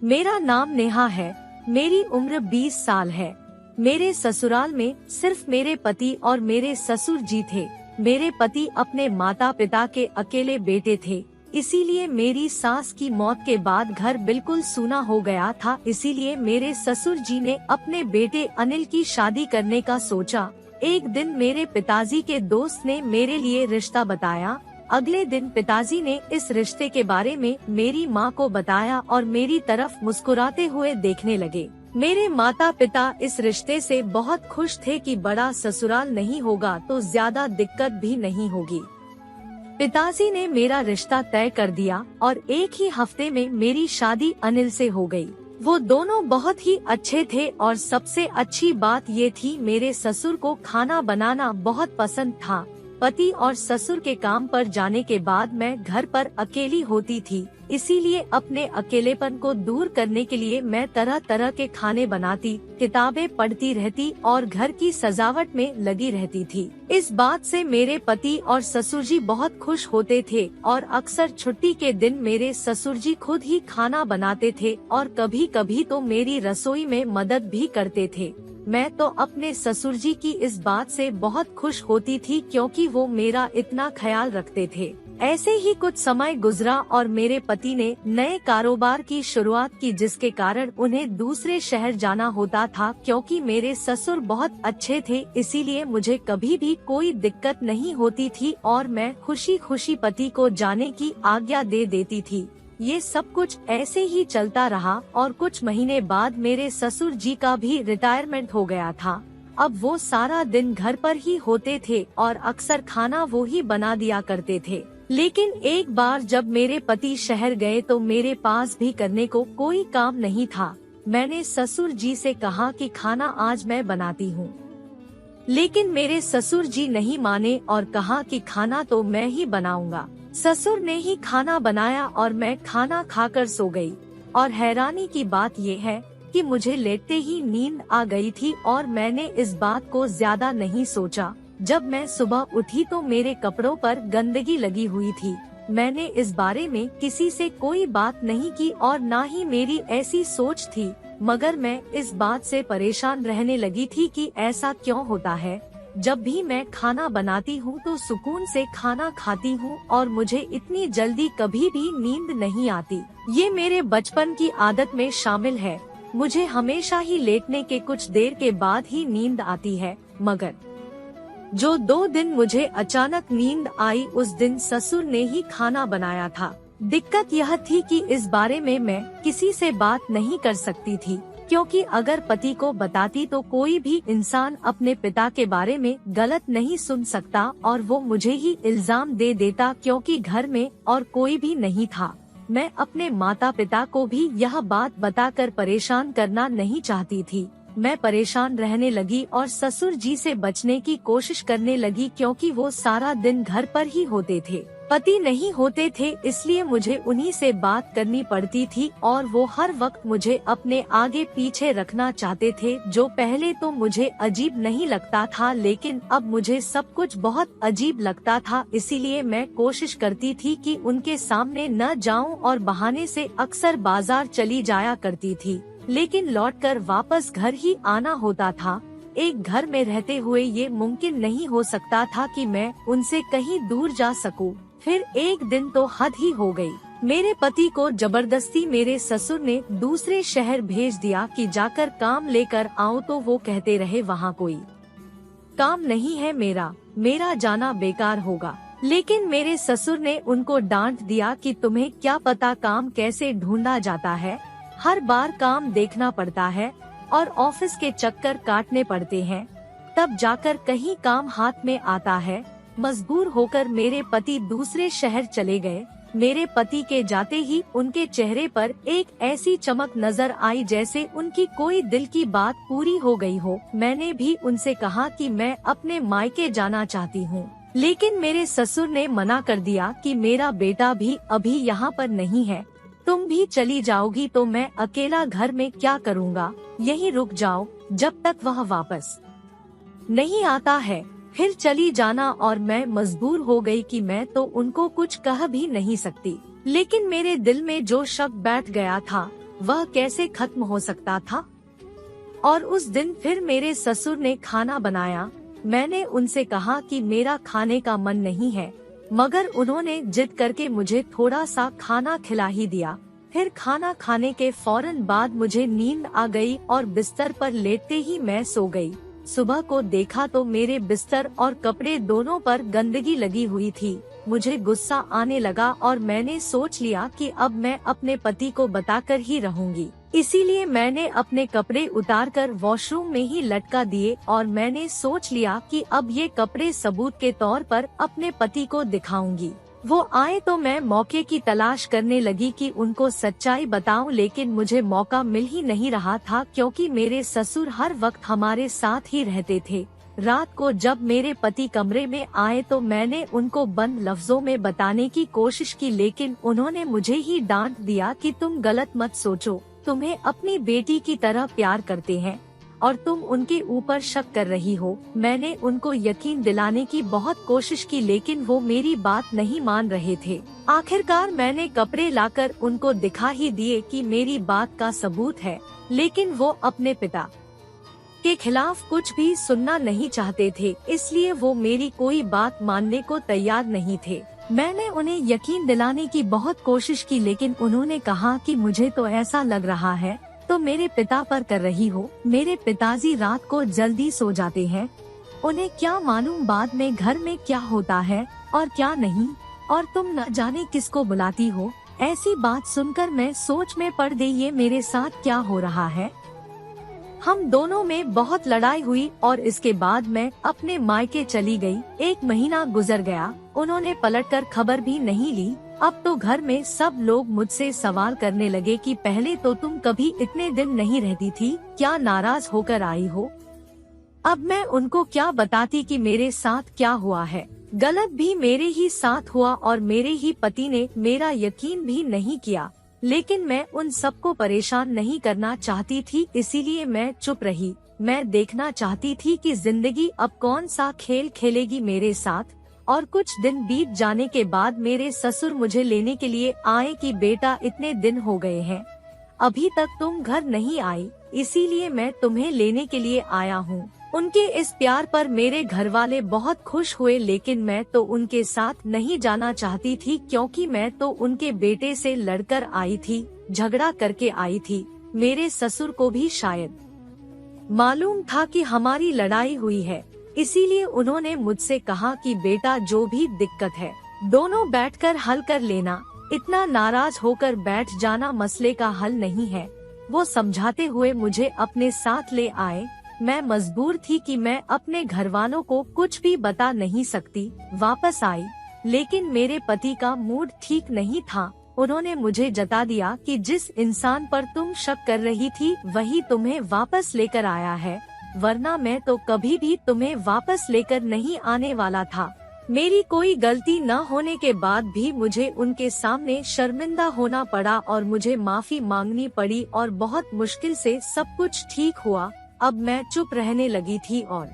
मेरा नाम नेहा है। मेरी उम्र 20 साल है। मेरे ससुराल में सिर्फ मेरे पति और मेरे ससुर जी थे। मेरे पति अपने माता पिता के अकेले बेटे थे, इसीलिए मेरी सास की मौत के बाद घर बिल्कुल सूना हो गया था। इसीलिए मेरे ससुर जी ने अपने बेटे अनिल की शादी करने का सोचा। एक दिन मेरे पिताजी के दोस्त ने मेरे लिए रिश्ता बताया। अगले दिन पिताजी ने इस रिश्ते के बारे में मेरी माँ को बताया और मेरी तरफ मुस्कुराते हुए देखने लगे। मेरे माता पिता इस रिश्ते से बहुत खुश थे कि बड़ा ससुराल नहीं होगा तो ज्यादा दिक्कत भी नहीं होगी। पिताजी ने मेरा रिश्ता तय कर दिया और एक ही हफ्ते में मेरी शादी अनिल से हो गई। वो दोनों बहुत ही अच्छे थे और सबसे अच्छी बात ये थी मेरे ससुर को खाना बनाना बहुत पसंद था। पति और ससुर के काम पर जाने के बाद मैं घर पर अकेली होती थी, इसीलिए अपने अकेलेपन को दूर करने के लिए मैं तरह तरह के खाने बनाती, किताबें पढ़ती रहती और घर की सजावट में लगी रहती थी। इस बात से मेरे पति और ससुर जी बहुत खुश होते थे और अक्सर छुट्टी के दिन मेरे ससुर जी खुद ही खाना बनाते थे और कभी कभी तो मेरी रसोई में मदद भी करते थे। मैं तो अपने ससुर जी की इस बात से बहुत खुश होती थी क्योंकि वो मेरा इतना ख्याल रखते थे। ऐसे ही कुछ समय गुजरा और मेरे पति ने नए कारोबार की शुरुआत की, जिसके कारण उन्हें दूसरे शहर जाना होता था। क्योंकि मेरे ससुर बहुत अच्छे थे, इसीलिए मुझे कभी भी कोई दिक्कत नहीं होती थी और मैं खुशी खुशी पति को जाने की आज्ञा दे देती थी। ये सब कुछ ऐसे ही चलता रहा और कुछ महीने बाद मेरे ससुर जी का भी रिटायरमेंट हो गया था। अब वो सारा दिन घर पर ही होते थे और अक्सर खाना वो ही बना दिया करते थे। लेकिन एक बार जब मेरे पति शहर गए तो मेरे पास भी करने को कोई काम नहीं था। मैंने ससुर जी से कहा कि खाना आज मैं बनाती हूँ, लेकिन मेरे ससुर जी नहीं माने और कहा कि खाना तो मैं ही बनाऊंगा। ससुर ने ही खाना बनाया और मैं खाना खाकर सो गई। और हैरानी की बात ये है कि मुझे लेटते ही नींद आ गई थी और मैंने इस बात को ज्यादा नहीं सोचा। जब मैं सुबह उठी तो मेरे कपड़ों पर गंदगी लगी हुई थी। मैंने इस बारे में किसी से कोई बात नहीं की और ना ही मेरी ऐसी सोच थी, मगर मैं इस बात से परेशान रहने लगी थी कि ऐसा क्यों होता है। जब भी मैं खाना बनाती हूँ तो सुकून से खाना खाती हूँ और मुझे इतनी जल्दी कभी भी नींद नहीं आती। ये मेरे बचपन की आदत में शामिल है। मुझे हमेशा ही लेटने के कुछ देर के बाद ही नींद आती है, मगर जो 2 दिन मुझे अचानक नींद आई उस दिन ससुर ने ही खाना बनाया था। दिक्कत यह थी कि इस बारे में मैं किसी से बात नहीं कर सकती थी, क्योंकि अगर पति को बताती तो कोई भी इंसान अपने पिता के बारे में गलत नहीं सुन सकता और वो मुझे ही इल्जाम दे देता, क्योंकि घर में और कोई भी नहीं था। मैं अपने माता पिता को भी यह बात बताकर परेशान करना नहीं चाहती थी। मैं परेशान रहने लगी और ससुर जी से बचने की कोशिश करने लगी, क्योंकि वो सारा दिन घर पर ही होते थे, पति नहीं होते थे, इसलिए मुझे उन्हीं से बात करनी पड़ती थी और वो हर वक्त मुझे अपने आगे पीछे रखना चाहते थे। जो पहले तो मुझे अजीब नहीं लगता था, लेकिन अब मुझे सब कुछ बहुत अजीब लगता था। इसीलिए मैं कोशिश करती थी कि उनके सामने न जाऊं और बहाने से अक्सर बाजार चली जाया करती थी, लेकिन लौटकर वापस घर ही आना होता था। एक घर में रहते हुए ये मुमकिन नहीं हो सकता था कि मैं उनसे कहीं दूर जा सकूं। फिर एक दिन तो हद ही हो गई। मेरे पति को जबरदस्ती मेरे ससुर ने दूसरे शहर भेज दिया कि जाकर काम लेकर आओ, तो वो कहते रहे वहाँ कोई काम नहीं है, मेरा जाना बेकार होगा। लेकिन मेरे ससुर ने उनको डांट दिया कि तुम्हें क्या पता काम कैसे ढूंढा जाता है, हर बार काम देखना पड़ता है और ऑफिस के चक्कर काटने पड़ते हैं, तब जाकर कहीं काम हाथ में आता है। मजबूर होकर मेरे पति दूसरे शहर चले गए। मेरे पति के जाते ही उनके चेहरे पर एक ऐसी चमक नजर आई जैसे उनकी कोई दिल की बात पूरी हो गई हो। मैंने भी उनसे कहा कि मैं अपने मायके जाना चाहती हूँ, लेकिन मेरे ससुर ने मना कर दिया कि मेरा बेटा भी अभी यहाँ पर नहीं है, तुम भी चली जाओगी तो मैं अकेला घर में क्या करूँगा, यहीं रुक जाओ जब तक वह वापस नहीं आता है, फिर चली जाना। और मैं मजबूर हो गई कि मैं तो उनको कुछ कह भी नहीं सकती, लेकिन मेरे दिल में जो शक बैठ गया था वह कैसे खत्म हो सकता था? और उस दिन फिर मेरे ससुर ने खाना बनाया। मैंने उनसे कहा कि मेरा खाने का मन नहीं है, मगर उन्होंने जिद करके मुझे थोड़ा सा खाना खिला ही दिया। फिर खाना खाने के फौरन बाद मुझे नींद आ गई और बिस्तर पर लेटते ही मैं सो गई। सुबह को देखा तो मेरे बिस्तर और कपड़े दोनों पर गंदगी लगी हुई थी। मुझे गुस्सा आने लगा और मैंने सोच लिया कि अब मैं अपने पति को बताकर ही रहूंगी। इसीलिए मैंने अपने कपड़े उतारकर वॉशरूम में ही लटका दिए और मैंने सोच लिया कि अब ये कपड़े सबूत के तौर पर अपने पति को दिखाऊंगी। वो आए तो मैं मौके की तलाश करने लगी कि उनको सच्चाई बताऊं, लेकिन मुझे मौका मिल ही नहीं रहा था क्योंकि मेरे ससुर हर वक्त हमारे साथ ही रहते थे। रात को जब मेरे पति कमरे में आए तो मैंने उनको बंद लफ्जों में बताने की कोशिश की, लेकिन उन्होंने मुझे ही डांट दिया कि तुम गलत मत सोचो, तुम्हें अपनी बेटी की तरह प्यार करते हैं और तुम उनके ऊपर शक कर रही हो। मैंने उनको यकीन दिलाने की बहुत कोशिश की, लेकिन वो मेरी बात नहीं मान रहे थे। आखिरकार मैंने कपड़े लाकर उनको दिखा ही दिए कि मेरी बात का सबूत है, लेकिन वो अपने पिता के खिलाफ कुछ भी सुनना नहीं चाहते थे, इसलिए वो मेरी कोई बात मानने को तैयार नहीं थे। मैंने उन्हें यकीन दिलाने की बहुत कोशिश की, लेकिन उन्होंने कहा कि मुझे तो ऐसा लग रहा है तो मेरे पिता पर कर रही हो। मेरे पिताजी रात को जल्दी सो जाते हैं, उन्हें क्या मालूम बाद में घर में क्या होता है और क्या नहीं, और तुम न जाने किसको बुलाती हो। ऐसी बात सुनकर मैं सोच में पड़ गई, ये मेरे साथ क्या हो रहा है। हम दोनों में बहुत लड़ाई हुई और इसके बाद मैं अपने मायके चली गई। 1 महीना गुजर गया, उन्होंने पलटकर खबर भी नहीं ली। अब तो घर में सब लोग मुझसे सवाल करने लगे कि पहले तो तुम कभी इतने दिन नहीं रहती थी, क्या नाराज होकर आई हो। अब मैं उनको क्या बताती कि मेरे साथ क्या हुआ है। गलत भी मेरे ही साथ हुआ और मेरे ही पति ने मेरा यकीन भी नहीं किया, लेकिन मैं उन सबको परेशान नहीं करना चाहती थी, इसीलिए मैं चुप रही। मैं देखना चाहती थी कि जिंदगी अब कौन सा खेल खेलेगी मेरे साथ। और कुछ दिन बीत जाने के बाद मेरे ससुर मुझे लेने के लिए आए कि बेटा इतने दिन हो गए हैं, अभी तक तुम घर नहीं आई, इसीलिए मैं तुम्हें लेने के लिए आया हूँ। उनके इस प्यार पर मेरे घर वाले बहुत खुश हुए, लेकिन मैं तो उनके साथ नहीं जाना चाहती थी क्योंकि मैं तो उनके बेटे से लड़कर आई थी, झगड़ा करके आई थी। मेरे ससुर को भी शायद मालूम था कि हमारी लड़ाई हुई है, इसीलिए उन्होंने मुझसे कहा कि बेटा जो भी दिक्कत है दोनों बैठकर हल कर लेना, इतना नाराज होकर बैठ जाना मसले का हल नहीं है। वो समझाते हुए मुझे अपने साथ ले आए। मैं मजबूर थी कि मैं अपने घर वालों को कुछ भी बता नहीं सकती। वापस आई, लेकिन मेरे पति का मूड ठीक नहीं था। उन्होंने मुझे जता दिया कि जिस इंसान पर तुम शक कर रही थी वही तुम्हें वापस लेकर आया है, वरना मैं तो कभी भी तुम्हें वापस लेकर नहीं आने वाला था। मेरी कोई गलती न होने के बाद भी मुझे उनके सामने शर्मिंदा होना पड़ा और मुझे माफी मांगनी पड़ी और बहुत मुश्किल से सब कुछ ठीक हुआ। अब मैं चुप रहने लगी थी और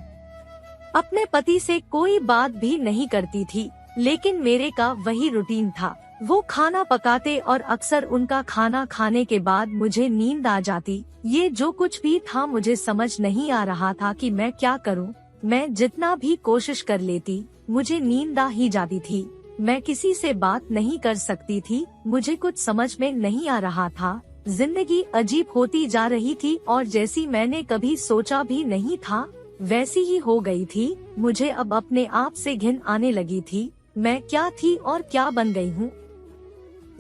अपने पति से कोई बात भी नहीं करती थी, लेकिन मेरे का वही रूटीन था। वो खाना पकाते और अक्सर उनका खाना खाने के बाद मुझे नींद आ जाती। ये जो कुछ भी था मुझे समझ नहीं आ रहा था कि मैं क्या करूं। मैं जितना भी कोशिश कर लेती मुझे नींद आ ही जाती थी। मैं किसी से बात नहीं कर सकती थी, मुझे कुछ समझ में नहीं आ रहा था। जिंदगी अजीब होती जा रही थी और जैसी मैंने कभी सोचा भी नहीं था वैसी ही हो गई थी। मुझे अब अपने आप से घिन आने लगी थी। मैं क्या थी और क्या बन गई हूँ।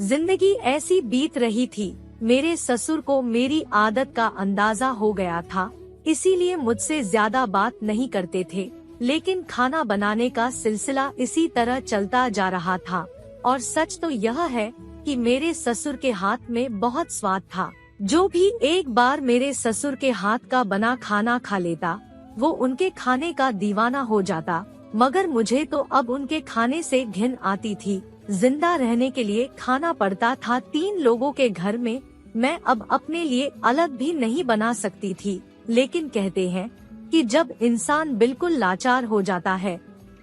जिंदगी ऐसी बीत रही थी। मेरे ससुर को मेरी आदत का अंदाजा हो गया था, इसीलिए मुझसे ज्यादा बात नहीं करते थे, लेकिन खाना बनाने का सिलसिला इसी तरह चलता जा रहा था। और सच तो यह है कि मेरे ससुर के हाथ में बहुत स्वाद था। जो भी एक बार मेरे ससुर के हाथ का बना खाना खा लेता वो उनके खाने का दीवाना हो जाता, मगर मुझे तो अब उनके खाने से घिन आती थी। जिंदा रहने के लिए खाना पड़ता था 3 लोगों के घर में। मैं अब अपने लिए अलग भी नहीं बना सकती थी, लेकिन कहते हैं कि जब इंसान बिल्कुल लाचार हो जाता है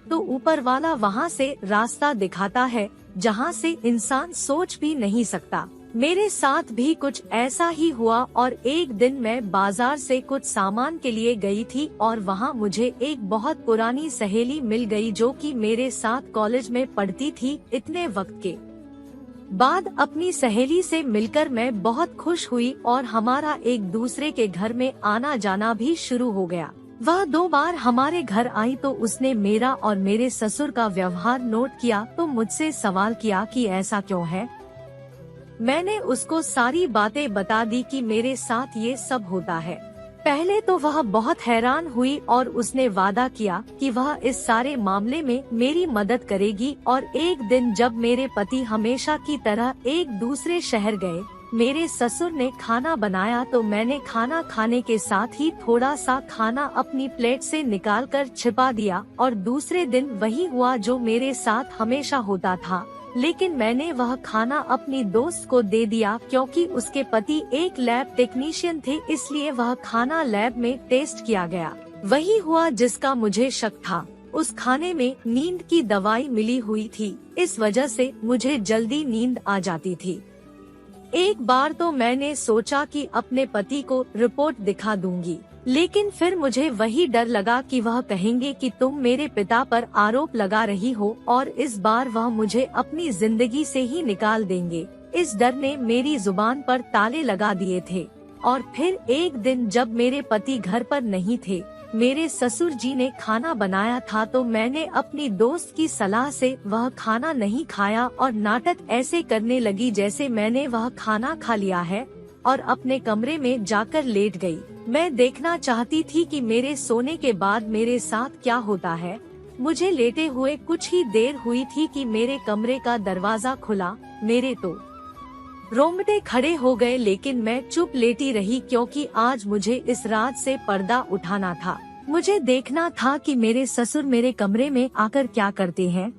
तो ऊपर वाला वहाँ से रास्ता दिखाता है जहाँ से इंसान सोच भी नहीं सकता। मेरे साथ भी कुछ ऐसा ही हुआ और एक दिन मैं बाजार से कुछ सामान के लिए गई थी और वहाँ मुझे एक बहुत पुरानी सहेली मिल गई जो कि मेरे साथ कॉलेज में पढ़ती थी। इतने वक्त के बाद अपनी सहेली से मिलकर मैं बहुत खुश हुई और हमारा एक दूसरे के घर में आना जाना भी शुरू हो गया। वह 2 बार हमारे घर आई तो उसने मेरा और मेरे ससुर का व्यवहार नोट किया तो मुझसे सवाल किया कि ऐसा क्यों है। मैंने उसको सारी बातें बता दी कि मेरे साथ ये सब होता है। पहले तो वह बहुत हैरान हुई और उसने वादा किया कि वह इस सारे मामले में मेरी मदद करेगी। और एक दिन जब मेरे पति हमेशा की तरह एक दूसरे शहर गए, मेरे ससुर ने खाना बनाया तो मैंने खाना खाने के साथ ही थोड़ा सा खाना अपनी प्लेट से निकालकर छिपा दिया। और दूसरे दिन वही हुआ जो मेरे साथ हमेशा होता था, लेकिन मैंने वह खाना अपनी दोस्त को दे दिया क्योंकि उसके पति एक लैब टेक्नीशियन थे, इसलिए वह खाना लैब में टेस्ट किया गया। वही हुआ जिसका मुझे शक था। उस खाने में नींद की दवाई मिली हुई थी, इस वजह से मुझे जल्दी नींद आ जाती थी। एक बार तो मैंने सोचा कि अपने पति को रिपोर्ट दिखा दूंगी, लेकिन फिर मुझे वही डर लगा कि वह कहेंगे कि तुम मेरे पिता पर आरोप लगा रही हो और इस बार वह मुझे अपनी जिंदगी से ही निकाल देंगे। इस डर ने मेरी जुबान पर ताले लगा दिए थे। और फिर एक दिन जब मेरे पति घर पर नहीं थे, मेरे ससुर जी ने खाना बनाया था तो मैंने अपनी दोस्त की सलाह से वह खाना नहीं खाया और नाटक ऐसे करने लगी जैसे मैंने वह खाना खा लिया है और अपने कमरे में जाकर लेट गई। मैं देखना चाहती थी कि मेरे सोने के बाद मेरे साथ क्या होता है। मुझे लेटे हुए कुछ ही देर हुई थी कि मेरे कमरे का दरवाजा खुला। मेरे तो रोंगटे खड़े हो गए, लेकिन मैं चुप लेटी रही क्योंकि आज मुझे इस रात से पर्दा उठाना था। मुझे देखना था कि मेरे ससुर मेरे कमरे में आकर क्या करते हैं।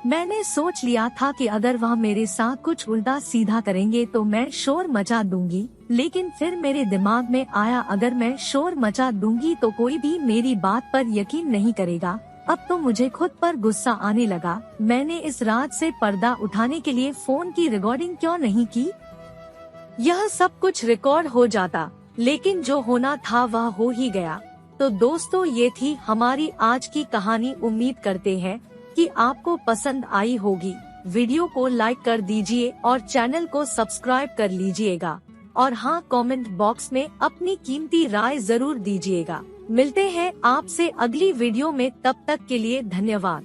मैंने सोच लिया था कि अगर वह मेरे साथ कुछ उल्टा सीधा करेंगे तो मैं शोर मचा दूंगी, लेकिन फिर मेरे दिमाग में आया अगर मैं शोर मचा दूंगी तो कोई भी मेरी बात पर यकीन नहीं करेगा। अब तो मुझे खुद पर गुस्सा आने लगा। मैंने इस रात से पर्दा उठाने के लिए फोन की रिकॉर्डिंग क्यों नहीं की। यह सब कुछ रिकॉर्ड हो जाता, लेकिन जो होना था वह हो ही गया। तो दोस्तों, ये थी हमारी आज की कहानी। उम्मीद करते हैं कि आपको पसंद आई होगी। वीडियो को लाइक कर दीजिए और चैनल को सब्सक्राइब कर लीजिएगा। और हाँ, कमेंट बॉक्स में अपनी कीमती राय जरूर दीजिएगा। मिलते हैं आपसे अगली वीडियो में, तब तक के लिए धन्यवाद।